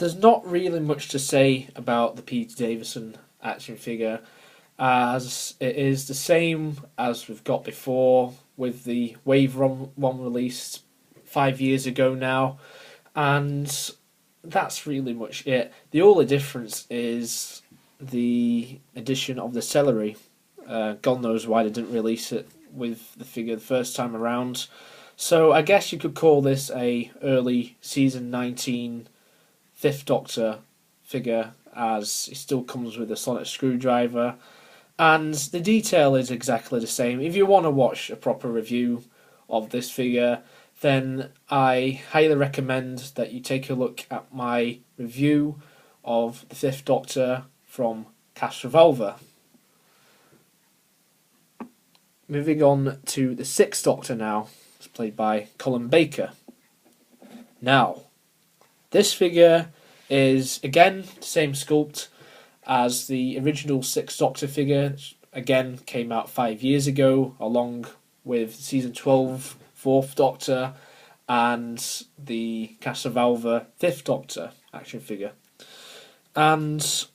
there's not really much to say about the Peter Davison action figure, as it is the same as we've got before with the Wave one released 5 years ago now, and that's really much it. The only difference is the addition of the celery. God knows why they didn't release it with the figure the first time around. So I guess you could call this a early season 19 Fifth Doctor figure, as it still comes with a sonic screwdriver, and the detail is exactly the same. If you want to watch a proper review of this figure, then I highly recommend that you take a look at my review of the Fifth Doctor from Cast Revolver. Moving on to the Sixth Doctor now. It's played by Colin Baker. Now, this figure is again the same sculpt as the original Sixth Doctor figure. Again, came out 5 years ago, along with season 12 Fourth Doctor and the Cast Revolver Fifth Doctor action figure. And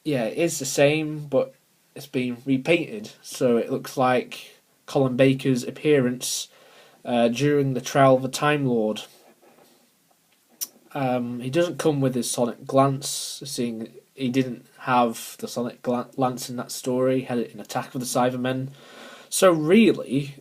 yeah, it is the same, but it's been repainted, so it looks like Colin Baker's appearance during the trial of the Time Lord. He doesn't come with his sonic glance, seeing he didn't have the sonic glance in that story, he had it in Attack of the Cybermen. So really,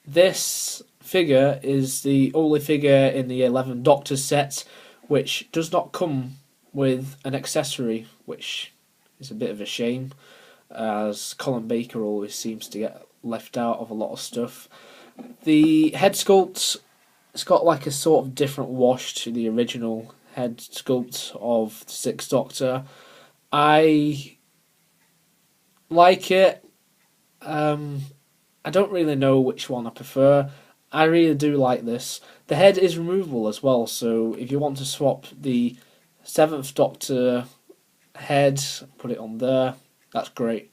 this figure is the only figure in the 11 Doctors set which does not come with an accessory, which is a bit of a shame, as Colin Baker always seems to get left out of a lot of stuff. The head sculpt, it's got like a sort of different wash to the original head sculpt of the Sixth Doctor. I like it. I don't really know which one I prefer. I really do like this. The head is removable as well, so if you want to swap the Seventh Doctor head, put it on there, that's great.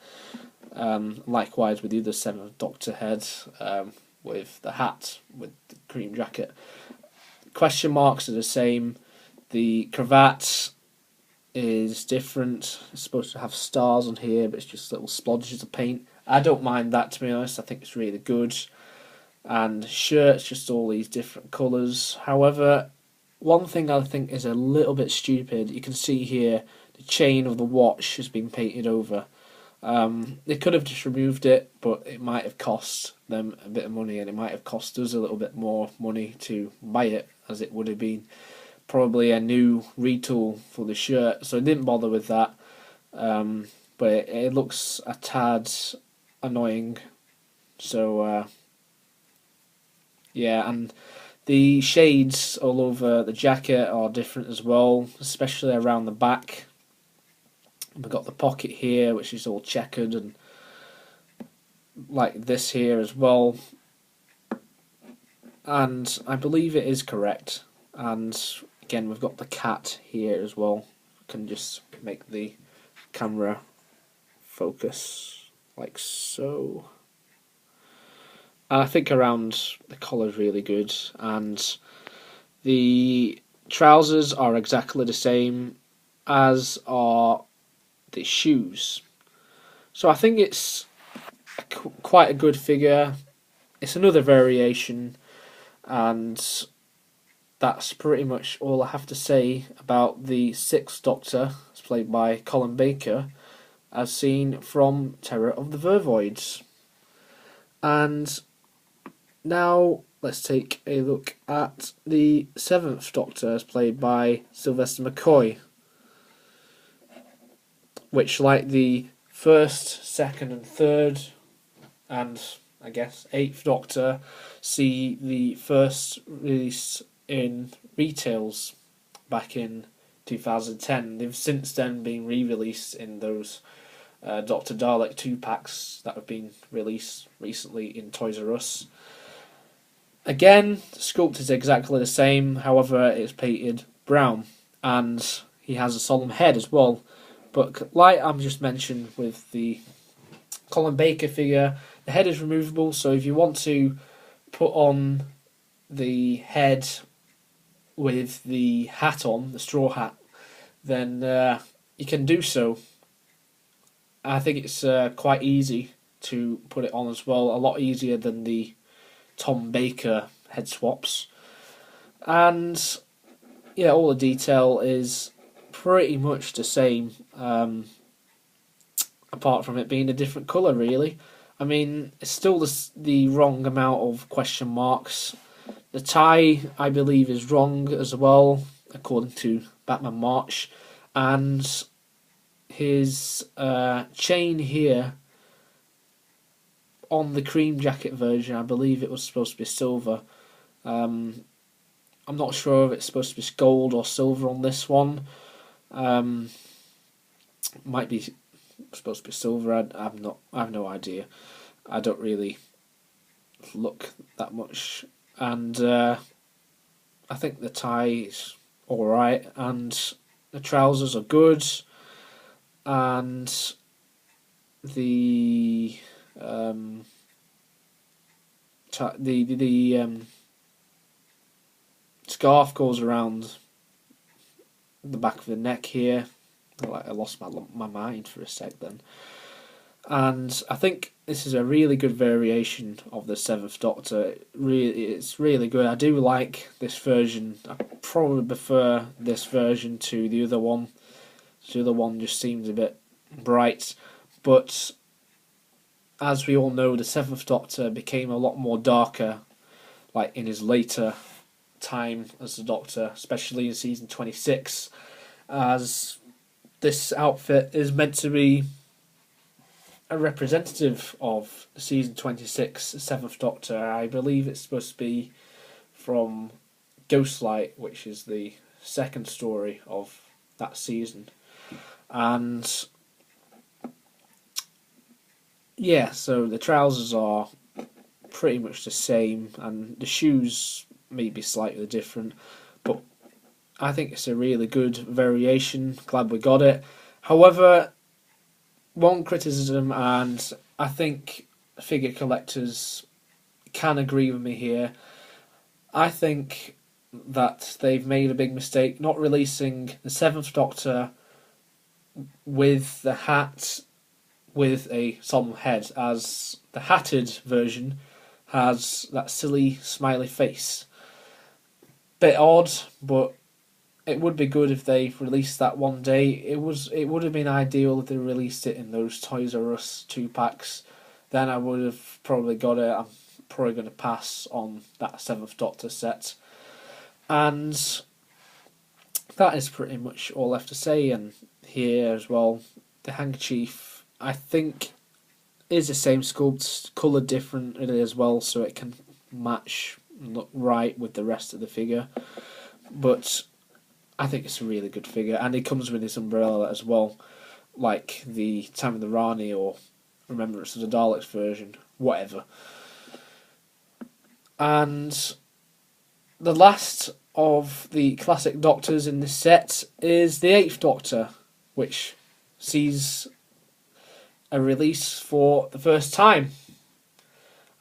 Likewise with the other Seventh Doctor head, with the hat, with the cream jacket. Question marks are the same. The cravat is different. It's supposed to have stars on here, but it's just little splodges of paint. I don't mind that, to be honest. I think it's really good. And shirts, just all these different colours. However, one thing I think is a little bit stupid, you can see here the chain of the watch has been painted over. They could have just removed it, but it might have cost them a bit of money, and it might have cost us a little bit more money to buy it, as it would have been probably a new retool for the shirt. So I didn't bother with that, but it looks a tad annoying. So yeah, and the shades all over the jacket are different as well, especially around the back. We've got the pocket here, which is all checkered, and like this here as well. And I believe it is correct. And again, we've got the cat here as well. Can just make the camera focus like so. And I think around the collar is really good, and the trousers are exactly the same, as are the shoes. So I think it's quite a good figure. It's another variation, and that's pretty much all I have to say about the Sixth Doctor. It's played by Colin Baker, as seen from Terror of the Vervoids. And now let's take a look at the Seventh Doctor, as played by Sylvester McCoy, which, like the first, second and third, and I guess Eighth Doctor, see the first release in retails back in 2010. They've since then been re-released in those Dr. Dalek 2-packs that have been released recently in Toys R Us. Again, the sculpt is exactly the same, however it's painted brown, and he has a solemn head as well. But like I've just mentioned with the Colin Baker figure, the head is removable, so if you want to put on the head with the hat on, the straw hat, then you can do so. I think it's quite easy to put it on as well, a lot easier than the Tom Baker head swaps. And yeah, all the detail is pretty much the same, apart from it being a different colour, really. I mean, it's still the wrong amount of question marks. The tie, I believe, is wrong as well, according to Batman March. And his chain here, on the cream jacket version, I believe it was supposed to be silver. I'm not sure if it's supposed to be gold or silver on this one. Might be supposed to be silver. I have no idea. I don't really look that much, and I think the tie is all right, and the trousers are good, and the scarf goes around the back of the neck here. I lost my mind for a sec then. And I think this is a really good variation of the Seventh Doctor. It's really good. I do like this version. I probably prefer this version to the other one. The other one just seems a bit bright. But as we all know, the Seventh Doctor became a lot more darker, like in his later time as the Doctor, especially in season 26, as this outfit is meant to be a representative of season 26, Seventh Doctor. I believe it's supposed to be from Ghostlight, which is the second story of that season. And yeah, so the trousers are pretty much the same, and the shoes may be slightly different, but I think it's a really good variation. Glad we got it. However, one criticism, and I think figure collectors can agree with me here, I think that they've made a big mistake not releasing the Seventh Doctor with the hat with a solemn head, as the hatted version has that silly smiley face. Bit odd, but it would be good if they released that one day. It would have been ideal if they released it in those Toys R Us 2-packs. Then I would have probably got it. I'm probably going to pass on that Seventh Doctor set. And that is pretty much all left to say. And here as well, the handkerchief, I think, is the same sculpt, colour different as well, so it can match and look right with the rest of the figure. But I think it's a really good figure, and it comes with his umbrella as well, like the Time of the Rani or Remembrance of the Daleks version, whatever. And the last of the classic Doctors in this set is the Eighth Doctor, which sees a release for the first time.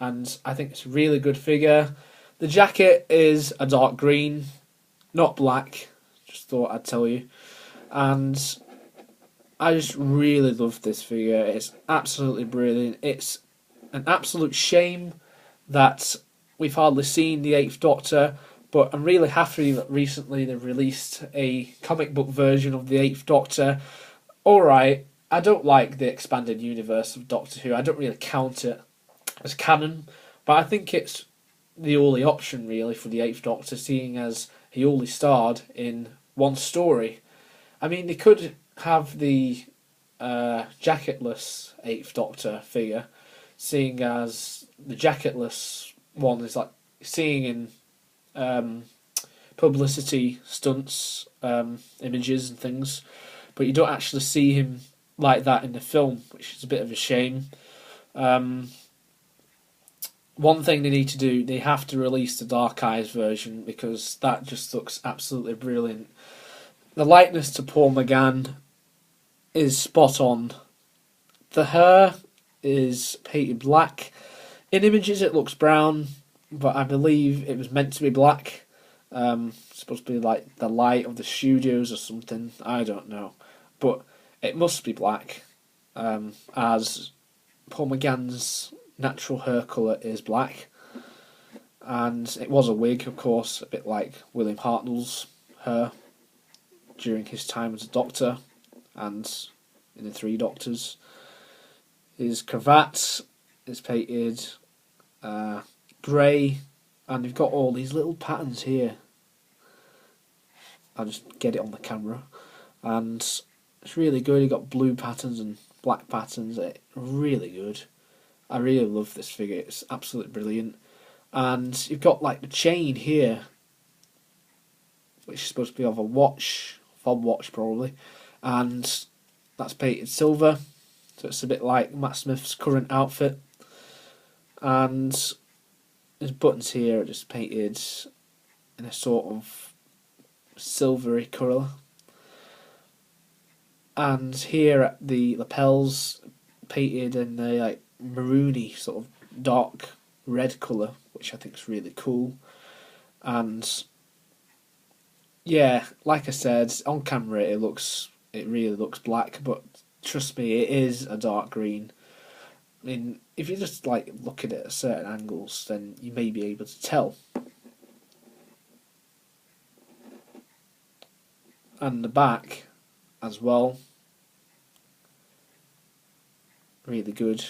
And I think it's a really good figure. The jacket is a dark green, not black. Just thought I'd tell you. And I just really love this figure. It's absolutely brilliant. It's an absolute shame that we've hardly seen the Eighth Doctor, but I'm really happy that recently they've released a comic book version of the Eighth Doctor. Alright, I don't like the expanded universe of Doctor Who. I don't really count it as canon, but I think it's the only option really for the Eighth Doctor, seeing as he only starred in one story. I mean, they could have the jacketless Eighth Doctor figure, seeing as the jacketless one is like seeing in publicity stunts, images and things, but you don't actually see him like that in the film, which is a bit of a shame. One thing they need to do, they have to release the Dark Eyes version, because that just looks absolutely brilliant. The likeness to Paul McGann is spot on. The hair is painted black. In images it looks brown, but I believe it was meant to be black. Supposed to be like the light of the studios or something. I don't know, but it must be black, as Paul McGann's natural hair colour is black, and it was a wig, of course, a bit like William Hartnell's hair during his time as a Doctor, and in the Three Doctors. His cravat is painted grey, and you've got all these little patterns here. I'll just get it on the camera, and it's really good. You've got blue patterns and black patterns. It's really good. I really love this figure. It's absolutely brilliant. And you've got like the chain here, which is supposed to be of a watch, fob watch probably, and that's painted silver, so it's a bit like Matt Smith's current outfit. And his buttons here are just painted in a sort of silvery colour, and here at the lapels painted in a like maroony sort of dark red colour, which I think is really cool. And yeah, like I said, on camera it really looks black, but trust me, it is a dark green. I mean, if you just like look at it at certain angles, then you may be able to tell. And the back as well, really good.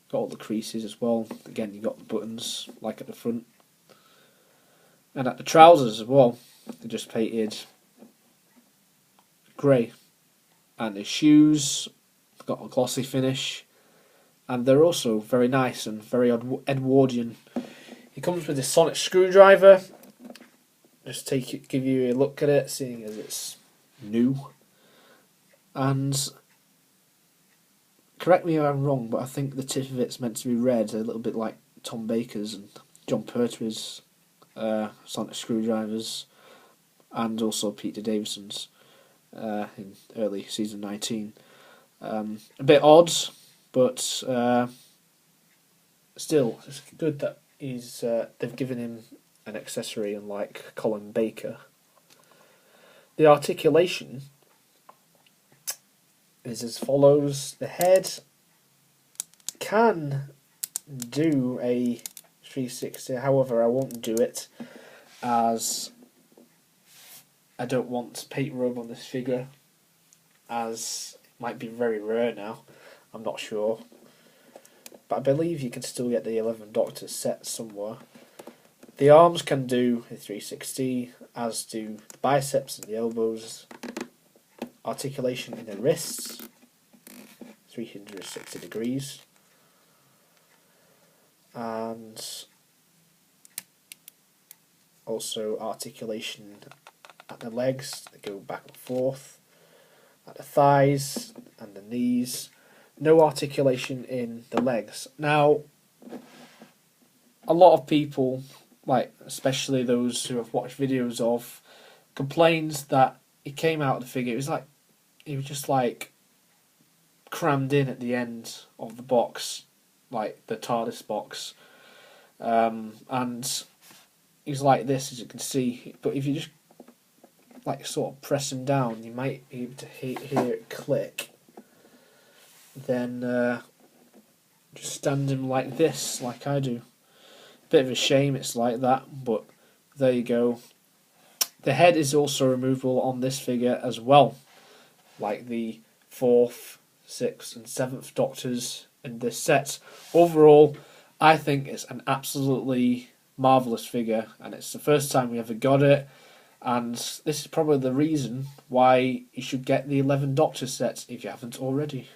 Got all the creases as well. Again, you got the buttons like at the front, and at the trousers as well. They're just painted grey, and the shoes got a glossy finish, and they're also very nice and very Edwardian. He comes with a sonic screwdriver. Just give you a look at it, seeing as it's new. And correct me if I'm wrong, but I think the tip of it's meant to be red, a little bit like Tom Baker's and John Pertwee's sonic screwdrivers, and also Peter Davison's in early season 19. A bit odd, but still, it's good that they've given him an accessory, unlike Colin Baker. The articulation is as follows. The head can do a 360, however I won't do it, as I don't want paint rub on this figure, as it might be very rare now. I'm not sure, but I believe you can still get the 11 Doctors set somewhere. The arms can do a 360, as do the biceps and the elbows. Articulation in the wrists, 360 degrees. And also articulation at the legs, they go back and forth. At the thighs and the knees. No articulation in the legs. Now, a lot of people, like especially those who have watched videos of, complains that it came out of the figure. It was just like crammed in at the end of the box, like the TARDIS box, and he's like this, as you can see. But if you just like sort of press him down, you might be able to hear it click. Then just stand him like this, like I do. Bit of a shame it's like that, but there you go. The head is also removable on this figure as well, like the 4th, 6th and 7th Doctors in this set. Overall, I think it's an absolutely marvellous figure, and it's the first time we ever got it, and this is probably the reason why you should get the 11 Doctors set if you haven't already.